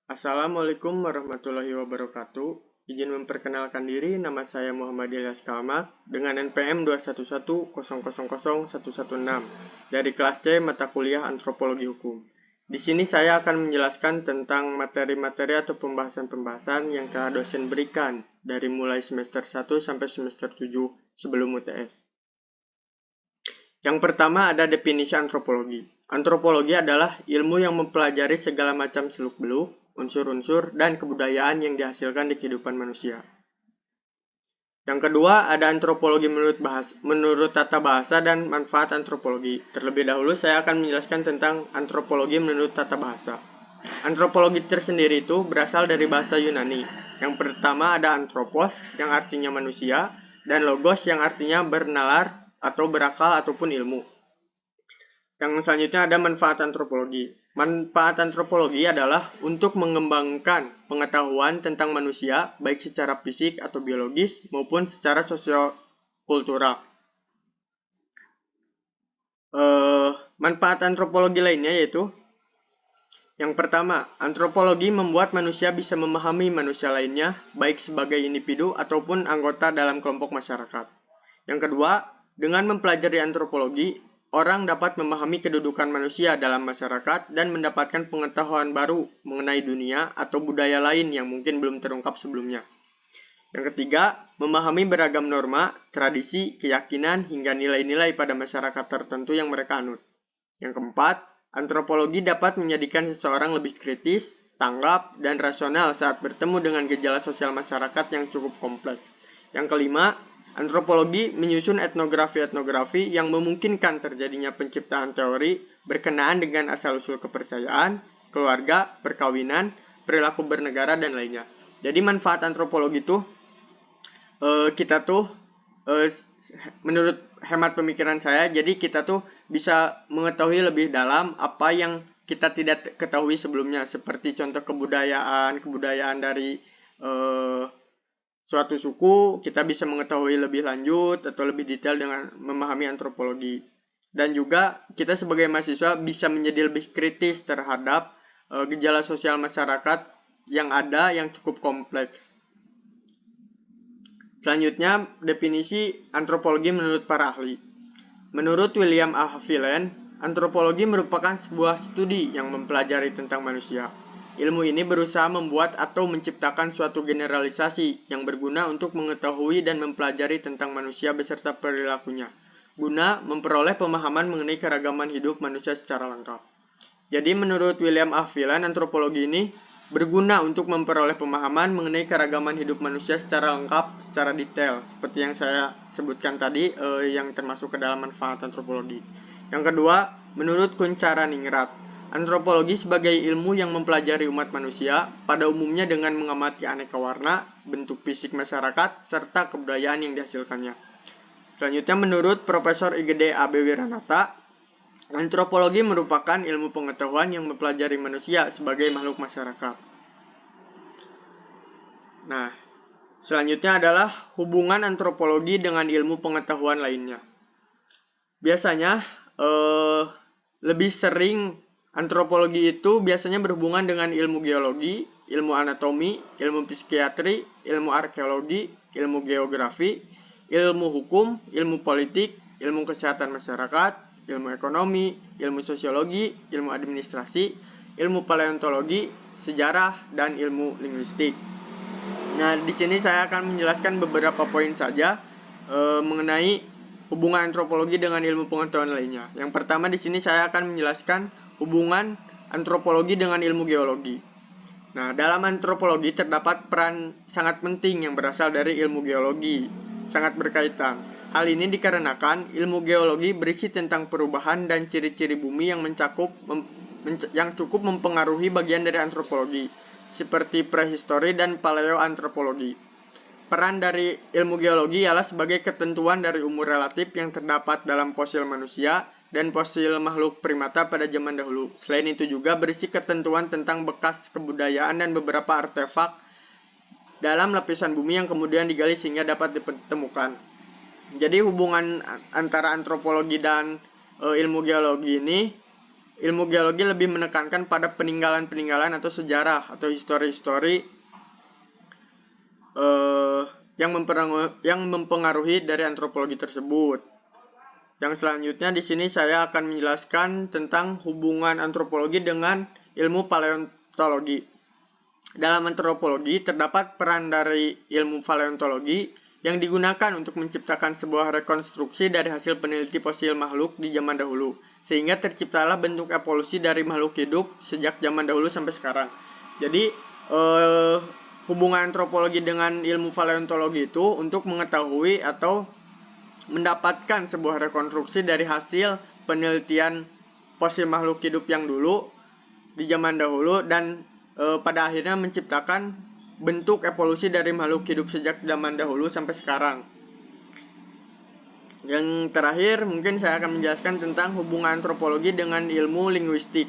Assalamualaikum warahmatullahi wabarakatuh. Izin memperkenalkan diri, nama saya Muhammad Ilyas Kalmat dengan NPM 211000116 dari kelas C mata kuliah Antropologi Hukum. Di sini saya akan menjelaskan tentang materi-materi atau pembahasan-pembahasan yang telah dosen berikan dari mulai semester 1 sampai semester 7 sebelum UTS. Yang pertama ada definisi antropologi. Antropologi adalah ilmu yang mempelajari segala macam seluk-beluk, unsur-unsur, dan kebudayaan yang dihasilkan di kehidupan manusia. Yang kedua, ada antropologi menurut tata bahasa dan manfaat antropologi. Terlebih dahulu, saya akan menjelaskan tentang antropologi menurut tata bahasa. Antropologi tersendiri itu berasal dari bahasa Yunani. Yang pertama ada anthropos, yang artinya manusia, dan logos, yang artinya bernalar atau berakal ataupun ilmu. Yang selanjutnya ada manfaat antropologi. Manfaat antropologi adalah untuk mengembangkan pengetahuan tentang manusia, baik secara fisik atau biologis maupun secara sosiokultural. Manfaat antropologi lainnya yaitu yang pertama, antropologi membuat manusia bisa memahami manusia lainnya, baik sebagai individu ataupun anggota dalam kelompok masyarakat. Yang kedua, dengan mempelajari antropologi, orang dapat memahami kedudukan manusia dalam masyarakat dan mendapatkan pengetahuan baru mengenai dunia atau budaya lain yang mungkin belum terungkap sebelumnya. Yang ketiga, memahami beragam norma, tradisi, keyakinan, hingga nilai-nilai pada masyarakat tertentu yang mereka anut. Yang keempat, antropologi dapat menjadikan seseorang lebih kritis, tanggap, dan rasional saat bertemu dengan gejala sosial masyarakat yang cukup kompleks. Yang kelima, antropologi menyusun etnografi-etnografi yang memungkinkan terjadinya penciptaan teori berkenaan dengan asal-usul kepercayaan, keluarga, perkawinan, perilaku bernegara, dan lainnya. Jadi manfaat antropologi itu menurut hemat pemikiran saya, jadi kita tuh bisa mengetahui lebih dalam apa yang kita tidak ketahui sebelumnya, seperti contoh kebudayaan dari suatu suku, kita bisa mengetahui lebih lanjut atau lebih detail dengan memahami antropologi. Dan juga kita sebagai mahasiswa bisa menjadi lebih kritis terhadap gejala sosial masyarakat yang ada yang cukup kompleks. Selanjutnya, definisi antropologi menurut para ahli. Menurut William A. Haviland, antropologi merupakan sebuah studi yang mempelajari tentang manusia. Ilmu ini berusaha membuat atau menciptakan suatu generalisasi yang berguna untuk mengetahui dan mempelajari tentang manusia beserta perilakunya, guna memperoleh pemahaman mengenai keragaman hidup manusia secara lengkap. Jadi menurut William A. Haviland, antropologi ini berguna untuk memperoleh pemahaman mengenai keragaman hidup manusia secara lengkap, secara detail, seperti yang saya sebutkan tadi, yang termasuk ke dalam manfaat antropologi. Yang kedua, menurut Kunchara Ningrat, antropologi sebagai ilmu yang mempelajari umat manusia, pada umumnya dengan mengamati aneka warna, bentuk fisik masyarakat, serta kebudayaan yang dihasilkannya. Selanjutnya, menurut Profesor IGD AB Wiranata, antropologi merupakan ilmu pengetahuan yang mempelajari manusia sebagai makhluk masyarakat. Nah, selanjutnya adalah hubungan antropologi dengan ilmu pengetahuan lainnya. Biasanya, lebih sering antropologi itu biasanya berhubungan dengan ilmu geologi, ilmu anatomi, ilmu psikiatri, ilmu arkeologi, ilmu geografi, ilmu hukum, ilmu politik, ilmu kesehatan masyarakat, ilmu ekonomi, ilmu sosiologi, ilmu administrasi, ilmu paleontologi, sejarah, dan ilmu linguistik. Nah, di sini saya akan menjelaskan beberapa poin saja mengenai hubungan antropologi dengan ilmu pengetahuan lainnya. Yang pertama di sini saya akan menjelaskan hubungan antropologi dengan ilmu geologi. Nah, dalam antropologi terdapat peran sangat penting yang berasal dari ilmu geologi, sangat berkaitan. Hal ini dikarenakan ilmu geologi berisi tentang perubahan dan ciri-ciri bumi yang cukup mempengaruhi bagian dari antropologi, seperti prehistori dan paleoantropologi. Peran dari ilmu geologi ialah sebagai ketentuan dari umur relatif yang terdapat dalam fosil manusia dan fosil makhluk primata pada zaman dahulu. Selain itu juga berisi ketentuan tentang bekas kebudayaan dan beberapa artefak dalam lapisan bumi yang kemudian digali sehingga dapat ditemukan. Jadi hubungan antara antropologi dan ilmu geologi ini ilmu geologi lebih menekankan pada peninggalan-peninggalan atau sejarah atau histori-histori yang mempengaruhi dari antropologi tersebut. Yang selanjutnya di sini saya akan menjelaskan tentang hubungan antropologi dengan ilmu paleontologi. Dalam antropologi terdapat peran dari ilmu paleontologi yang digunakan untuk menciptakan sebuah rekonstruksi dari hasil peneliti fosil makhluk di zaman dahulu, sehingga terciptalah bentuk evolusi dari makhluk hidup sejak zaman dahulu sampai sekarang. Jadi hubungan antropologi dengan ilmu paleontologi itu untuk mengetahui atau mendapatkan sebuah rekonstruksi dari hasil penelitian fosil makhluk hidup yang dulu di zaman dahulu dan pada akhirnya menciptakan bentuk evolusi dari makhluk hidup sejak zaman dahulu sampai sekarang. Yang terakhir mungkin saya akan menjelaskan tentang hubungan antropologi dengan ilmu linguistik.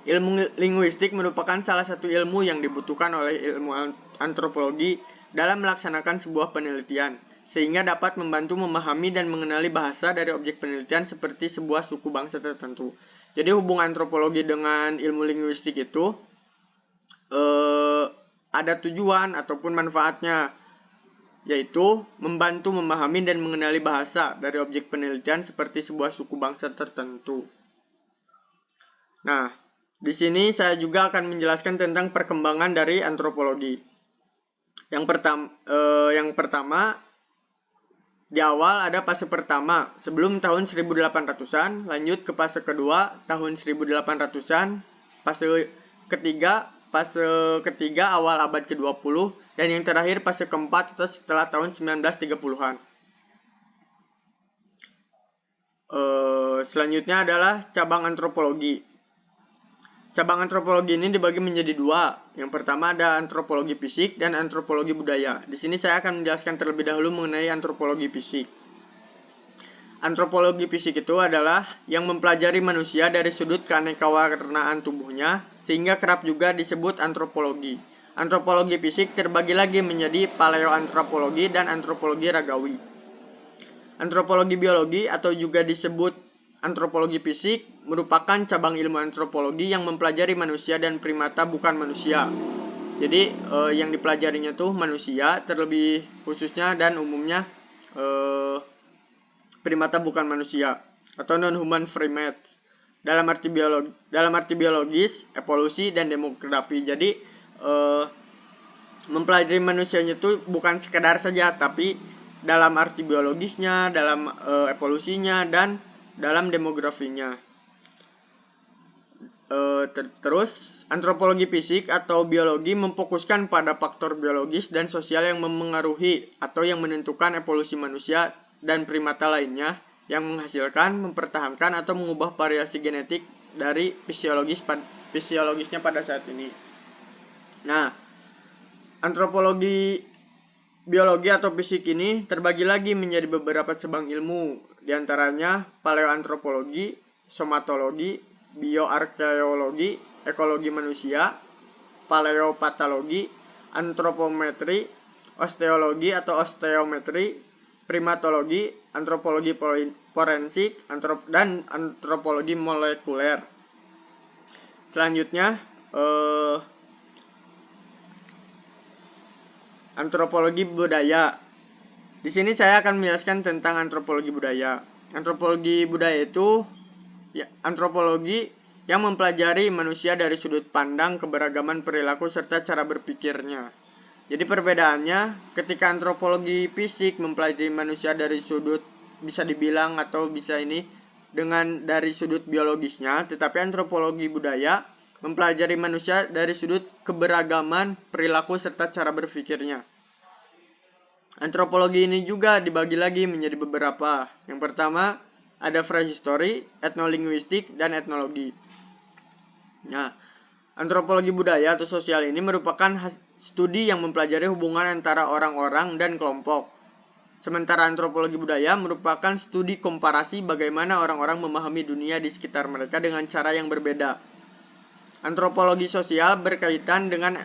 Ilmu linguistik merupakan salah satu ilmu yang dibutuhkan oleh ilmu antropologi dalam melaksanakan sebuah penelitian, sehingga dapat membantu memahami dan mengenali bahasa dari objek penelitian seperti sebuah suku bangsa tertentu. Jadi hubungan antropologi dengan ilmu linguistik itu ada tujuan ataupun manfaatnya, yaitu membantu memahami dan mengenali bahasa dari objek penelitian seperti sebuah suku bangsa tertentu. Nah, di sini saya juga akan menjelaskan tentang perkembangan dari antropologi. Yang pertama di awal ada fase pertama sebelum tahun 1800-an, lanjut ke fase kedua tahun 1800-an, fase ketiga awal abad ke-20, dan yang terakhir fase keempat atau setelah tahun 1930-an. Selanjutnya adalah cabang antropologi. Cabang antropologi ini dibagi menjadi dua. Yang pertama ada antropologi fisik dan antropologi budaya. Di sini saya akan menjelaskan terlebih dahulu mengenai antropologi fisik. Antropologi fisik itu adalah yang mempelajari manusia dari sudut keanekaragaman tubuhnya, sehingga kerap juga disebut antropologi. Antropologi fisik terbagi lagi menjadi paleoantropologi dan antropologi ragawi. Antropologi biologi atau juga disebut antropologi fisik merupakan cabang ilmu antropologi yang mempelajari manusia dan primata bukan manusia. Jadi yang dipelajarinya tuh manusia terlebih khususnya dan umumnya primata bukan manusia atau non-human primates. Dalam arti biologis, evolusi dan demografi. Jadi mempelajari manusianya itu bukan sekedar saja, tapi dalam arti biologisnya, dalam evolusinya dan dalam demografinya. Terus antropologi fisik atau biologi memfokuskan pada faktor biologis dan sosial yang memengaruhi atau yang menentukan evolusi manusia dan primata lainnya, yang menghasilkan, mempertahankan atau mengubah variasi genetik dari fisiologisnya pada saat ini. Nah, antropologi biologi atau fisik ini terbagi lagi menjadi beberapa cabang ilmu, diantaranya paleoantropologi, somatologi, bioarkeologi, ekologi manusia, paleopatologi, antropometri, osteologi atau osteometri, primatologi, antropologi forensik, dan antropologi molekuler. Selanjutnya, antropologi budaya. Di sini saya akan menjelaskan tentang antropologi budaya. Antropologi budaya itu antropologi yang mempelajari manusia dari sudut pandang, keberagaman perilaku serta cara berpikirnya. Jadi perbedaannya, ketika antropologi fisik mempelajari manusia dari sudut bisa dibilang atau bisa ini dari sudut biologisnya, tetapi antropologi budaya mempelajari manusia dari sudut keberagaman perilaku serta cara berpikirnya. Antropologi ini juga dibagi lagi menjadi beberapa. Yang pertama ada prehistory, etnolinguistik, dan etnologi. Nah, antropologi budaya atau sosial ini merupakan studi yang mempelajari hubungan antara orang-orang dan kelompok. Sementara antropologi budaya merupakan studi komparasi bagaimana orang-orang memahami dunia di sekitar mereka dengan cara yang berbeda. Antropologi sosial berkaitan dengan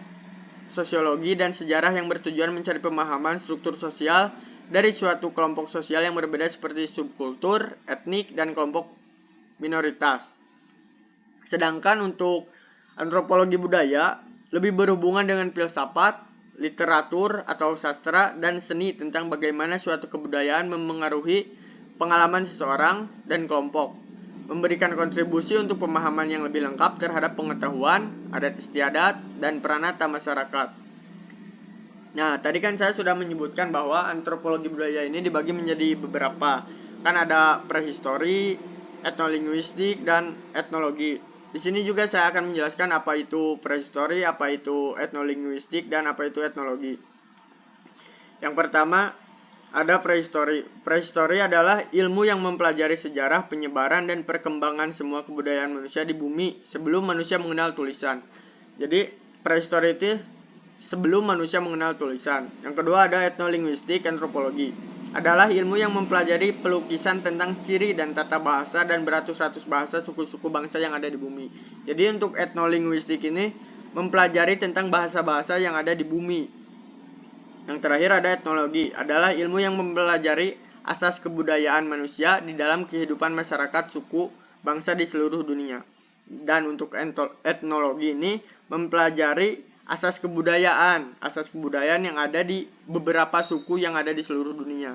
sosiologi dan sejarah yang bertujuan mencari pemahaman struktur sosial dari suatu kelompok sosial yang berbeda seperti subkultur, etnik, dan kelompok minoritas. Sedangkan untuk antropologi budaya lebih berhubungan dengan filsafat, literatur atau sastra dan seni tentang bagaimana suatu kebudayaan memengaruhi pengalaman seseorang dan kelompok, memberikan kontribusi untuk pemahaman yang lebih lengkap terhadap pengetahuan, adat istiadat, dan peranata masyarakat. Nah, tadi kan saya sudah menyebutkan bahwa antropologi budaya ini dibagi menjadi beberapa. Kan ada prehistori, etnolinguistik, dan etnologi. Di sini juga saya akan menjelaskan apa itu prehistori, apa itu etnolinguistik, dan apa itu etnologi. Yang pertama, ada prehistori. Prehistori adalah ilmu yang mempelajari sejarah, penyebaran, dan perkembangan semua kebudayaan manusia di bumi sebelum manusia mengenal tulisan. Jadi, prehistori itu sebelum manusia mengenal tulisan. Yang kedua ada etnolinguistik, antropologi. Adalah ilmu yang mempelajari pelukisan tentang ciri dan tata bahasa dan beratus-ratus bahasa suku-suku bangsa yang ada di bumi. Jadi untuk etnolinguistik ini mempelajari tentang bahasa-bahasa yang ada di bumi. Yang terakhir ada etnologi. Adalah ilmu yang mempelajari asas kebudayaan manusia di dalam kehidupan masyarakat suku bangsa di seluruh dunia. Dan untuk etnologi ini mempelajari asas kebudayaan yang ada di beberapa suku yang ada di seluruh dunia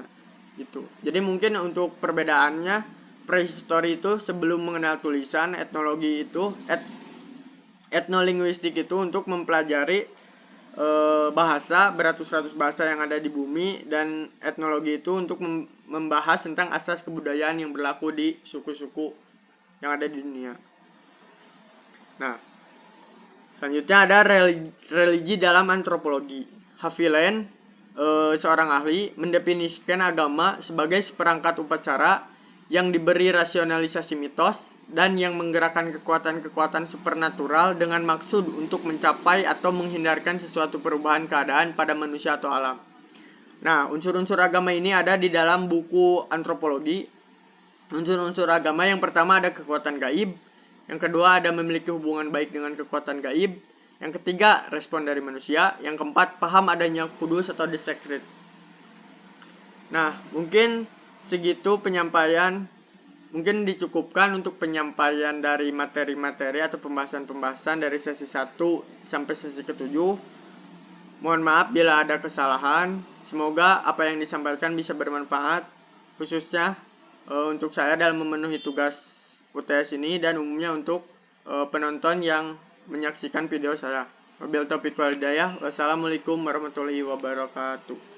gitu. Jadi mungkin untuk perbedaannya, prehistori itu sebelum mengenal tulisan, etnologi itu etnolinguistik itu untuk mempelajari bahasa, beratus-ratus bahasa yang ada di bumi, dan etnologi itu untuk membahas tentang asas kebudayaan yang berlaku di suku-suku yang ada di dunia. Nah, selanjutnya ada religi dalam antropologi. Haviland, seorang ahli, mendefinisikan agama sebagai seperangkat upacara yang diberi rasionalisasi mitos dan yang menggerakkan kekuatan-kekuatan supernatural dengan maksud untuk mencapai atau menghindarkan sesuatu perubahan keadaan pada manusia atau alam. Nah, unsur-unsur agama ini ada di dalam buku antropologi. Unsur-unsur agama yang pertama ada kekuatan gaib. Yang kedua ada memiliki hubungan baik dengan kekuatan gaib. Yang ketiga respon dari manusia. Yang keempat paham adanya kudus atau the sacred. Nah, mungkin segitu penyampaian. Mungkin dicukupkan untuk penyampaian dari materi-materi atau pembahasan-pembahasan dari sesi 1 sampai sesi ke-7. Mohon maaf bila ada kesalahan. Semoga apa yang disampaikan bisa bermanfaat, khususnya untuk saya dalam memenuhi tugas UTS ini dan umumnya untuk penonton yang menyaksikan video saya. Wabillahi taufiq wal hidayah. Wassalamualaikum warahmatullahi wabarakatuh.